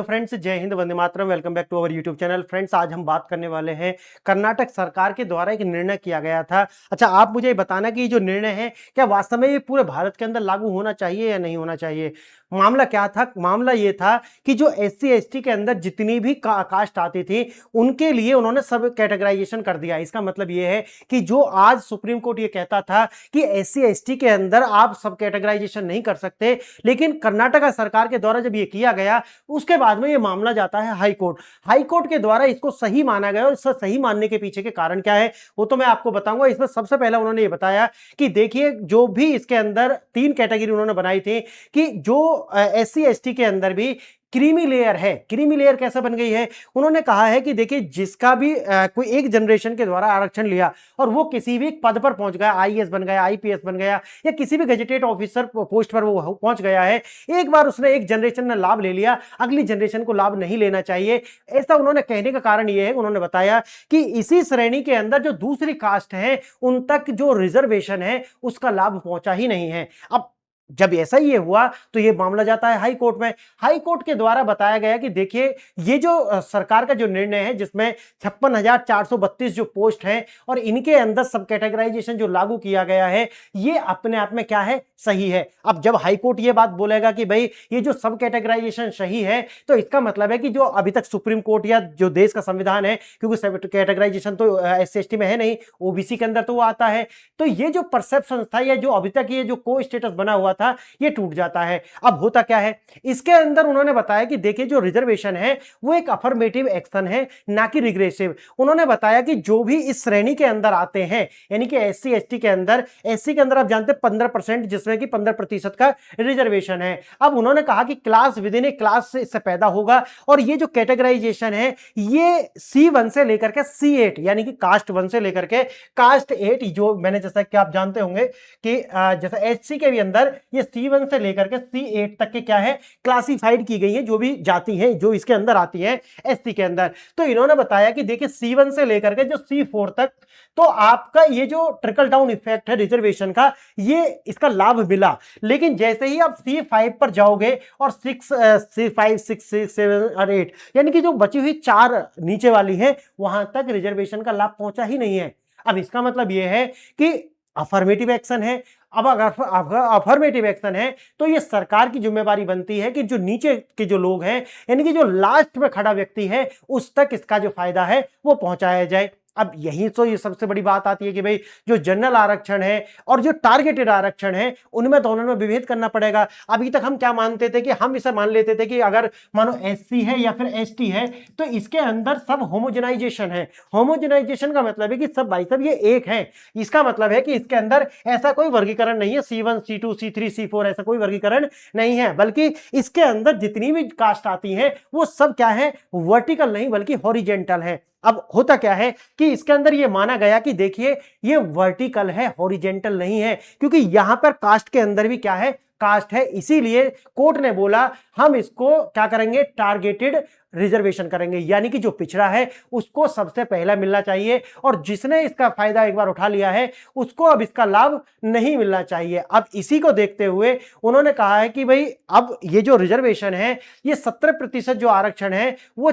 तो फ्रेंड्स, जय हिंद, वंदे मातरम। Welcome back to our YouTube channel. Friends, आज हम बात करने वाले हैं कर्नाटक सरकार के द्वारा एक निर्णय किया गया था। अच्छा, आप मुझे बताना कि ये जो निर्णय है क्या वास्तव में ये पूरे भारत के अंदर लागू होना चाहिए या नहीं होना चाहिए। मामला क्या था? मामला ये था कि जो SC ST के अंदर जितनी भी कास्ट आती थी उनके लिए उन्होंने सब कैटेगराइजेशन कर दिया। इसका मतलब ये है कि जो आज सुप्रीम कोर्ट ये कहता था कि SC ST के अंदर आप सब कैटेगराइजेशन नहीं कर सकते, लेकिन कर्नाटक सरकार के द्वारा जब ये किया गया उसके बाद में ये मामला जाता है हाई कोर्ट। हाई कोर्ट के द्वारा इसको सही माना गया और इसको सही मानने के पीछे के कारण क्या है वो तो मैं आपको बताऊंगा। इसमें सबसे पहले उन्होंने ये बताया कि देखिए, जो भी इसके अंदर 3 कैटेगरी उन्होंने बनाई थी कि जो SC ST के अंदर भी क्रीमी लेयर है। क्रीमी लेयर कैसे बन गई है? उन्होंने कहा है कि देखिए, जिसका भी कोई एक जनरेशन के द्वारा आरक्षण लिया और वो किसी भी पद पर पहुंच गया, IAS बन गया, IPS बन गया या किसी भी गजेटेड ऑफिसर पोस्ट पर वो पहुंच गया है, एक बार उसने एक जनरेशन में लाभ ले लिया, अगली जनरेशन को लाभ नहीं लेना चाहिए। ऐसा उन्होंने कहने का कारण ये है, उन्होंने बताया कि इसी श्रेणी के अंदर जो दूसरी कास्ट है उन तक जो रिजर्वेशन है उसका लाभ पहुंचा ही नहीं है। अब जब ऐसा ही हुआ तो ये मामला जाता है हाई कोर्ट में। हाई कोर्ट के द्वारा बताया गया कि देखिए, ये जो सरकार का जो निर्णय है जिसमें 56,432 जो पोस्ट हैं और इनके अंदर सब कैटेगराइजेशन जो लागू किया गया है, ये अपने आप में क्या है? सही है। अब जब हाई कोर्ट ये बात बोलेगा कि भाई ये जो सब कैटेगराइजेशन सही है, तो इसका मतलब है कि जो अभी तक सुप्रीम कोर्ट या जो देश का संविधान है, क्योंकि सब कैटेगराइजेशन तो SC ST में है नहीं, OBC के अंदर तो वो आता है, तो ये जो परसेप्शन था या जो अभी तक ये जो को स्टेटस बना हुआ था ये टूट जाता है। अब होता क्या है इसके अंदर? उन्होंने बताया कि देखिए, जो रिजर्वेशन है वो एक अफर्मेटिव एक्शन है, ना कि रिग्रेसिव। उन्होंने बताया कि जो भी इस श्रेणी के अंदर आते हैं, यानी कि SC ST के अंदर, SC के अंदर आप जानते हैं 15%, जिसमें कि 15% का रिजर्वेशन है। अब उन्होंने कहा कि class with in A class से इससे पैदा होगा और ये जो कैटेगराइजेशन है ये C1 से लेकर के C8, यानी कि कास्ट 1 से लेकर के कास्ट 8, जो मैंने जैसा कि आप जानते होंगे कि जैसा SC के भी अंदर ये C1 से लेकर के C8 तक के क्या है, क्लासिफाइड की गई है जो भी जाति है जो इसके अंदर आती है SC के अंदर। तो इन्होंने बताया कि देखिए, C1 से लेकर के जो C4 तक, तो आपका ये जो ट्रिकल डाउन इफेक्ट है रिजर्वेशन का, ये इसका लाभ मिला। लेकिन जैसे ही आप C5 पर जाओगे और 5, 6, 7 और 8, यानी कि जो बची हुई 4 नीचे वाली है, वहां तक रिजर्वेशन का लाभ पहुंचा ही नहीं है। अब इसका मतलब यह है कि अफर्मेटिव एक्शन है। अब अगर अफर्मेटिव एक्शन है तो ये सरकार की जिम्मेवारी बनती है कि जो नीचे के जो लोग हैं, यानी कि जो लास्ट में खड़ा व्यक्ति है, उस तक इसका जो फायदा है वो पहुंचाया जाए। अब यही तो ये सबसे बड़ी बात आती है कि भाई जो जनरल आरक्षण है और जो टारगेटेड आरक्षण है उनमें दोनों में विभेद करना पड़ेगा। अभी तक हम क्या मानते थे कि हम इसे मान लेते थे कि अगर मानो SC है या फिर ST है तो इसके अंदर सब होमोजेनाइजेशन है। होमोजेनाइजेशन का मतलब है कि सब भाई सब ये एक है। इसका मतलब है कि इसके अंदर ऐसा कोई वर्गीकरण नहीं है, C1 C2 C3 C4, ऐसा कोई वर्गीकरण नहीं है, बल्कि इसके अंदर जितनी भी कास्ट आती है वो सब क्या है, वर्टिकल नहीं बल्कि हॉरिजेंटल है। अब होता क्या है कि इसके अंदर ये माना गया कि देखिए, ये वर्टिकल है, हॉरिजेंटल नहीं है, क्योंकि यहां पर कास्ट के अंदर भी क्या है, कास्ट है। इसीलिए कोर्ट ने बोला हम इसको क्या करेंगे, टारगेटेड रिजर्वेशन करेंगे, यानी कि जो पिछड़ा है उसको सबसे पहला मिलना चाहिए और जिसने इसका फायदा एक बार उठा लिया है उसको अब इसका लाभ नहीं मिलना चाहिए। अब इसी को देखते हुए उन्होंने कहा है कि भाई अब ये जो रिजर्वेशन है, ये 17% जो आरक्षण है वो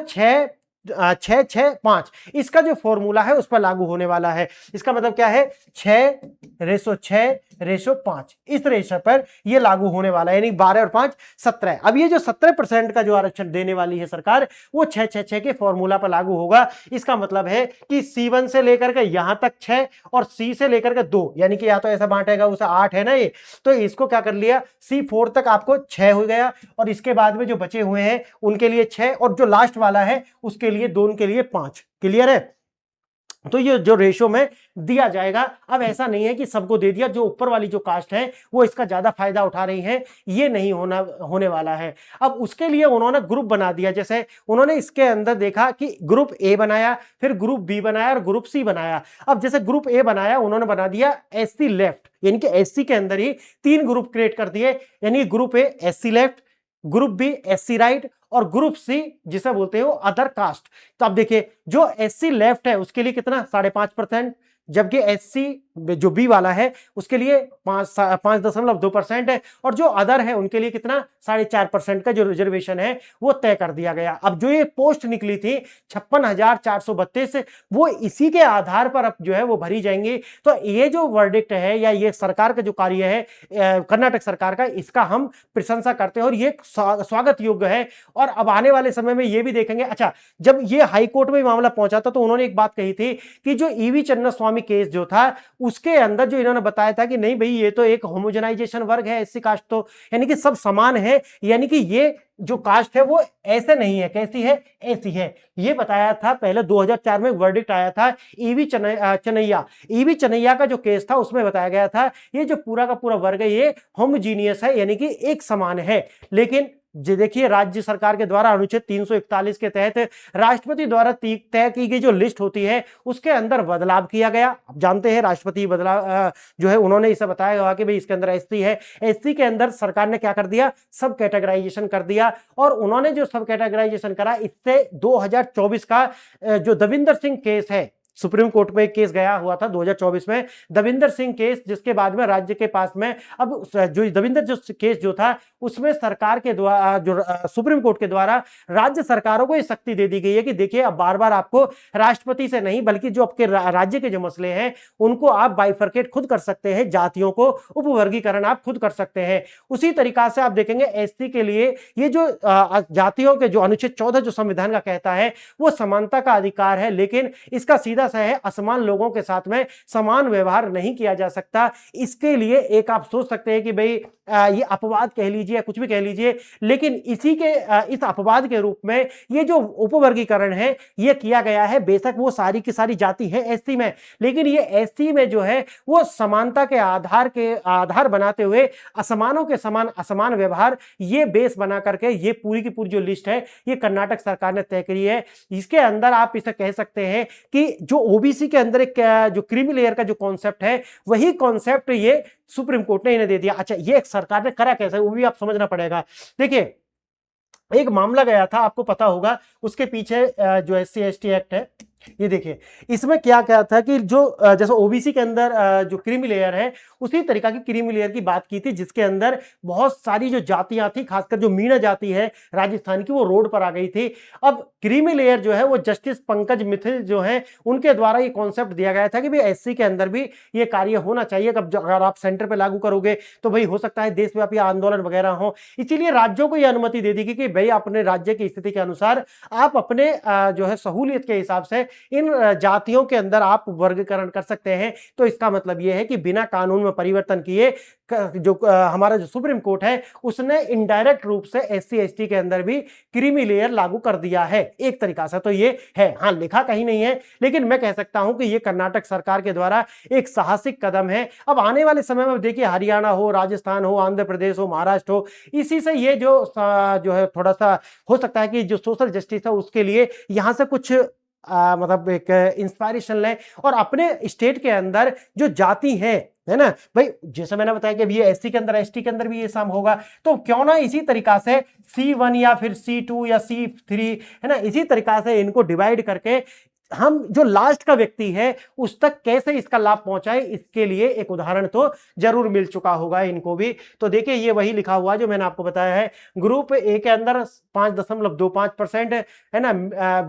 6-6-5, इसका जो फॉर्मूला है उस पर लागू होने वाला है। इसका मतलब क्या है, 6:6:5, इस रेशो पर यह लागू होने वाला है, यानी 12 और 5 17। अब ये जो 17% का जो आरक्षण देने वाली है सरकार, वो 6-6-6 के फॉर्मूला पर लागू होगा। इसका मतलब है कि C1 से लेकर के यहां तक 6 और C से लेकर के 2, यानी कि या तो ऐसा बांटेगा उसे 8 है ना ये, तो इसको क्या कर लिया, C4 तक आपको 6 हो गया और इसके बाद में जो बचे हुए हैं उनके लिए 6 और जो लास्ट वाला है उसके लिए 2 के लिए 5। क्लियर है? तो ये जो रेशो में दिया जाएगा। अब ऐसा नहीं है कि सबको दे दिया, जो ऊपर वाली जो कास्ट है वो इसका ज्यादा फायदा उठा रही है, ये नहीं होने वाला है। अब उसके लिए उन्होंने ग्रुप बना दिया। जैसे उन्होंने इसके अंदर देखा कि ग्रुप A बनाया, फिर ग्रुप B बनाया और ग्रुप C बनाया। अब जैसे ग्रुप A बनाया, उन्होंने बना दिया SC लेफ्ट, यानी कि SC के अंदर ही 3 ग्रुप क्रिएट कर दिए, यानी group A SC left, group B SC right और ग्रुप C जिसे बोलते हो अदर कास्ट। तो अब देखिए, जो SC लेफ्ट है उसके लिए कितना, 5.5%, जबकि SC जो बी वाला है उसके लिए 5.2% है, और जो अदर है उनके लिए कितना 4.5% का जो रिजर्वेशन है वो तय कर दिया गया। अब जो ये पोस्ट निकली थी 56,432, वो इसी के आधार पर अब जो है वो भरी जाएंगी। तो ये जो वर्डिक्ट है या ये सरकार का जो कार्य है कर्नाटक सरकार का, इसका हम प्रशंसा करते हैं और ये स्वागत योग्य है। और अब आने वाले समय में ये भी देखेंगे। अच्छा, जब ये हाई कोर्ट में मामला पहुंचा था तो उन्होंने एक बात कही थी कि जो ईवी चन्ना स्वामी केस जो था उसके अंदर जो इन्होंने बताया था कि नहीं भाई ये तो एक होमोजेनाइजेशन वर्ग है, एससी कास्ट तो यानी कि सब समान है, यानी कि ये जो कास्ट है वो ऐसे नहीं है, कैसी है, ऐसी है, ये बताया था। पहले 2004 में वर्डिक्ट आया था ईवी ईवी चनैया का जो केस था उसमें बताया गया था ये जो पूरा का पूरा वर्ग है ये होमोजीनियस है, यानी कि एक समान है। लेकिन देखिए राज्य सरकार के द्वारा अनुच्छेद 341 के तहत राष्ट्रपति द्वारा तय की गई जो लिस्ट होती है उसके अंदर बदलाव किया गया। आप जानते हैं राष्ट्रपति बदलाव जो है उन्होंने इसे बताया कि भाई इसके अंदर एससी है, एससी के अंदर सरकार ने क्या कर दिया, सब कैटेगराइजेशन कर दिया। और उन्होंने जो सब कैटेगराइजेशन करा इससे 2024 का जो दविंदर सिंह केस है सुप्रीम कोर्ट में एक केस गया हुआ था 2024 में, दविंदर सिंह केस, जिसके बाद में राज्य के पास में अब जो दविंदर जो केस जो था उसमें सरकार के द्वारा जो सुप्रीम कोर्ट के द्वारा राज्य सरकारों को ये शक्ति दे दी गई है कि देखिए अब बार बार आपको राष्ट्रपति से नहीं बल्कि जो आपके राज्य के जो मसले हैं उनको आप बाइफरकेट खुद कर सकते हैं, जातियों को उपवर्गीकरण आप खुद कर सकते हैं। उसी तरीका से आप देखेंगे एससी के लिए ये जो जातियों के जो अनुच्छेद 14 जो संविधान का कहता है वो समानता का अधिकार है, लेकिन इसका सीधा सा है असमान लोगों के साथ में समान व्यवहार नहीं किया जा सकता। इसके लिए एक आप सोच सकते हैं कि भाई ये अपवाद कह लीजिए, कुछ भी कह लीजिए, लेकिन इसी के इस अपवाद के रूप में ये जो उपवर्गीकरण है ये किया गया है। बेशक वो सारी की सारी जाति है एससी में, लेकिन ये एससी में जो है वो समानता के आधार बनाते हुए असमानों के समान असमान व्यवहार ये बेस बना करके ये पूरी की पूरी जो लिस्ट है ये कर्नाटक सरकार ने तय करी है। इसके अंदर आप इसे कह सकते हैं कि जो ओबीसी के अंदर एक जो क्रीमी लेयर का जो कॉन्सेप्ट है वही कॉन्सेप्ट ये सुप्रीम कोर्ट ने इन्हें दे दिया। अच्छा, ये एक सरकार ने करा कैसे वो भी आप समझना पड़ेगा। देखिए एक मामला गया था, आपको पता होगा, उसके पीछे जो एससी एसटी एक्ट है ये देखिए इसमें क्या क्या था कि जो जैसे ओबीसी के अंदर जो क्रीमी लेयर है उसी तरीका की क्रीमी लेयर की बात की थी जिसके अंदर बहुत सारी जो जातियां थी, खासकर जो मीणा जाति है राजस्थान की, वो रोड पर आ गई थी। अब क्रीमी लेयर जो है वो जस्टिस पंकज मिथिल जो है उनके द्वारा ये कॉन्सेप्ट दिया गया था कि भाई एससी के अंदर भी ये कार्य होना चाहिए। अगर आप सेंटर पे लागू करोगे तो भाई हो सकता है देशव्यापी आंदोलन वगैरह हो, इसीलिए राज्यों को यह अनुमति दे दी कि भाई अपने राज्य की स्थिति के अनुसार आप अपने जो है सहूलियत के हिसाब से इन जातियों के अंदर आप वर्गीकरण कर सकते हैं। तो इसका मतलब यह है कि बिना कानून में परिवर्तन किए जो हमारा जो सुप्रीम कोर्ट है उसने इनडायरेक्ट रूप से एससी एसटी के अंदर भी क्रीमी लेयर लागू कर दिया है एक तरीका से। तो ये है, हाँ लिखा कहीं नहीं है, लेकिन मैं कह सकता हूं कि ये कर्नाटक सरकार के द्वारा एक साहसिक कदम है। अब आने वाले समय में देखिए हरियाणा हो, राजस्थान हो, आंध्र प्रदेश हो, महाराष्ट्र हो, इसी से ये जो है थोड़ा सा हो सकता है कि जो सोशल जस्टिस है उसके लिए यहां से कुछ मतलब एक इंस्पायरेशन लें और अपने स्टेट के अंदर जो जाति है ना भाई, जैसे मैंने बताया कि ये एससी के अंदर एसटी के अंदर भी ये सम होगा, तो क्यों ना इसी तरीका से C1 या फिर C2 या C3 है ना, इसी तरीका से इनको डिवाइड करके हम जो लास्ट का व्यक्ति है उस तक कैसे इसका लाभ पहुंचाए, इसके लिए एक उदाहरण तो जरूर मिल चुका होगा इनको भी। तो देखिए ये वही लिखा हुआ जो मैंने आपको बताया है, ग्रुप ए के अंदर 5.25% है ना,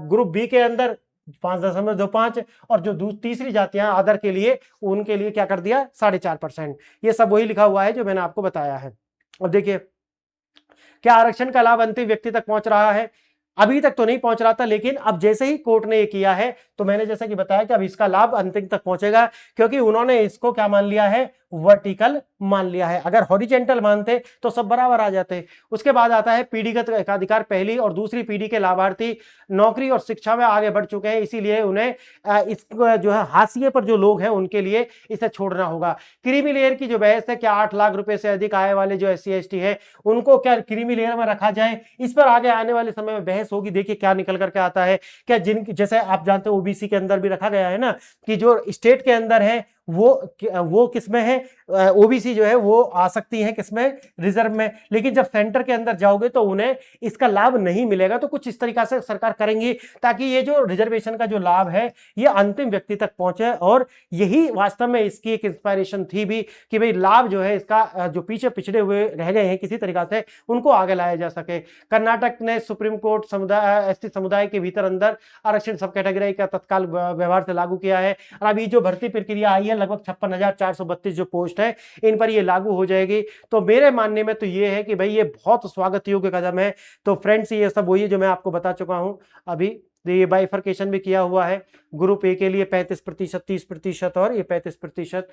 ग्रुप बी के अंदर 5.25 और जो तीसरी जातियां अदर के लिए उनके लिए क्या कर दिया 4.5%। ये सब वही लिखा हुआ है जो मैंने आपको बताया है। अब देखिए क्या आरक्षण का लाभ अंतिम व्यक्ति तक पहुंच रहा है? अभी तक तो नहीं पहुंच रहा था, लेकिन अब जैसे ही कोर्ट ने ये किया है तो मैंने जैसा कि बताया कि अब इसका लाभ अंतिम तक पहुंचेगा, क्योंकि उन्होंने इसको क्या मान लिया है, वर्टिकल मान लिया है। अगर हॉरिजेंटल मानते तो सब बराबर आ जाते। उसके बाद आता है पीढ़ीगत एकाधिकार, पहली और दूसरी पीढ़ी के लाभार्थी नौकरी और शिक्षा में आगे बढ़ चुके हैं, इसीलिए उन्हें इस जो है हाशिए पर जो लोग हैं उनके लिए इसे छोड़ना होगा। क्रीमी लेयर की जो बहस है, क्या 8 लाख रुपए से अधिक आय वाले जो एससी एसटी है उनको क्या क्रीमी लेयर में रखा जाए, इस पर आगे आने वाले समय में बहस होगी। देखिए क्या निकल करके आता है। क्या जिनकी जैसे आप जानते हो ओबीसी के अंदर भी रखा गया है ना कि जो स्टेट के अंदर है वो किस में है, ओबीसी जो है वो आ सकती हैं किसमें, रिजर्व में। लेकिन जब सेंटर के अंदर जाओगे तो उन्हें इसका लाभ नहीं मिलेगा। तो कुछ इस तरीका से सरकार करेंगी ताकि ये जो रिजर्वेशन का जो लाभ है ये अंतिम व्यक्ति तक पहुंचे। और यही वास्तव में इसकी एक इंस्पायरेशन थी भी कि भाई लाभ जो है इसका जो पीछे पिछड़े हुए रह गए हैं किसी तरीका से उनको आगे लाया जा सके। कर्नाटक ने सुप्रीम कोर्ट समुदाय एसटी समुदाय के भीतर अंदर आरक्षण सब कैटेगरी का तत्काल व्यवहार से लागू किया है। और अभी जो भर्ती प्रक्रिया आई है लगभग 56,432 जो पोस्ट है इन पर ये लागू हो जाएगी। तो मेरे मानने में तो ये है कि भाई ये बहुत स्वागत योग्य कदम है। तो फ्रेंड्स ये सब वही है जो मैं आपको बता चुका हूं अभी। ये बाइफर्केशन भी किया हुआ है, ग्रुप ए के लिए 35%, 30% और ये 35%,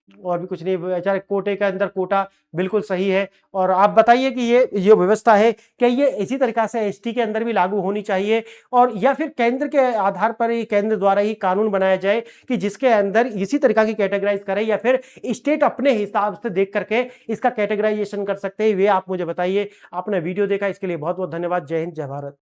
और भी कुछ नहीं। बेचारे कोटे के अंदर कोटा बिल्कुल सही है। और आप बताइए कि ये जो व्यवस्था है क्या ये इसी तरीका से एसटी के अंदर भी लागू होनी चाहिए, और या फिर केंद्र के आधार पर ही केंद्र द्वारा ही कानून बनाया जाए कि जिसके अंदर इसी तरीका की कैटेगराइज करे, या फिर स्टेट अपने हिसाब से देख करके इसका कैटेगराइजेशन कर सकते हैं। वे आप मुझे बताइए। आपने वीडियो देखा इसके लिए बहुत बहुत धन्यवाद। जय हिंद, जय भारत।